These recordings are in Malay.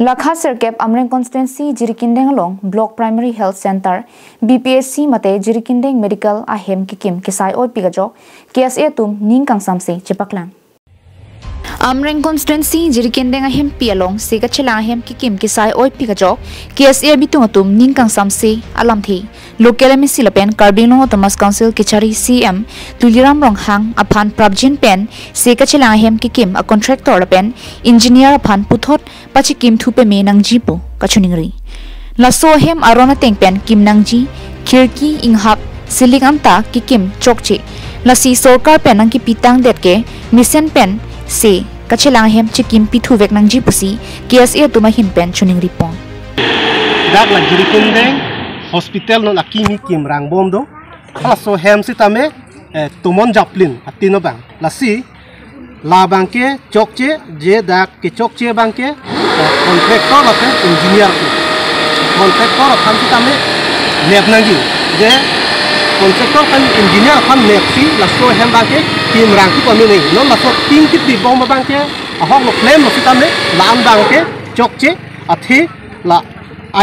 Lakha Serkep Amreng Constituency Jirikindeng along Block Primary Health Center BPHC mate Jirikindeng Medical Ahem Kekim Kesai oi pigajo KSA tum ning kang samse chepaklang Amreng Constituency Jirikindeng Ahem pi along sega chela Ahem Kekim Kesai oi pigajo KSA bitung tum ning kang samse alam thi local MSC lapen Carbino Thomas Council Kichari CM Tuliram Rong Hang upon Prabjin Pen sega chela Ahem Kekim a contractor lapen engineer upon Puthot Pachi Kim Thupe me nang jipo kachuningri laso hem arona tengpen kim nangji khirki inghap siling amta ki kim chokche lasi sorkar pen nang ki pitang detke mission pen se kachelang hem chikim pithu vek nang jipusi KSA tuma hin pen chuningri pon dak la Jirikindeng hospital no lakimi kim rang bomdo laso hem sitame tumon japlin atino bang lasi la bangke chokche je dak ke chokche bangke contractor lapen engineer ko contractor kan tame lab nangi je contractor kan engineer kan lab si laso hem bangke tim rang ki pami nei no laso tim ki ti bom bangke ahong lo claim lo tame lam bangke chokche athi la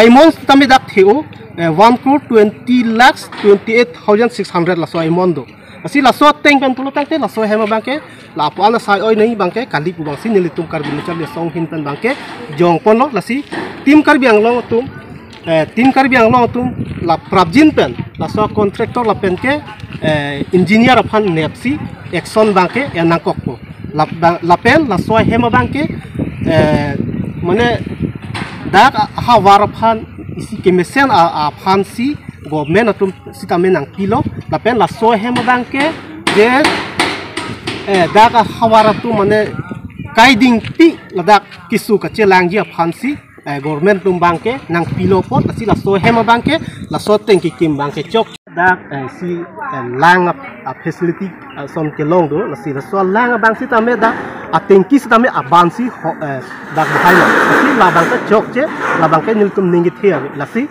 aimon tame dak thiu 1,20,28,600 laso aimon do asi laso teng pen pulo tangte laso hema bangke la apala sai oi nei bangke kali pu bangsi nili tum kar bin chal song hin pen bangke jong pon lo lasi tim kar biang long tum la prabjin pen laso contractor la pen ke engineer phan nepsi action bangke enangkok po la pen laso hema bangke mane dak hawar phan isi kemesen a phan si government atum sitamen ang pilo lapen la so hema bangke je daga hawara tu mane kaiding pi ladak kisu ka chelang ji phansi government tum bangke nang pilo pot la si la so hema bangke la so tengki kim bangke chok dak si lang a facility som ke long do la si la so lang bang sitame da atengki sitame abansi dak bhailo si la bangke chok che la bangke nilkum ningi thia la si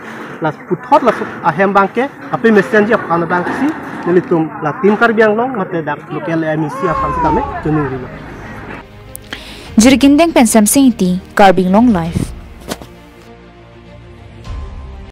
la puthot la ahem bangke ape messenger apana bangke si nilitum la tim kar biang long mate dak local MSC apana sitame tuning rilo Jirikindeng pensam singti Carbing Long Life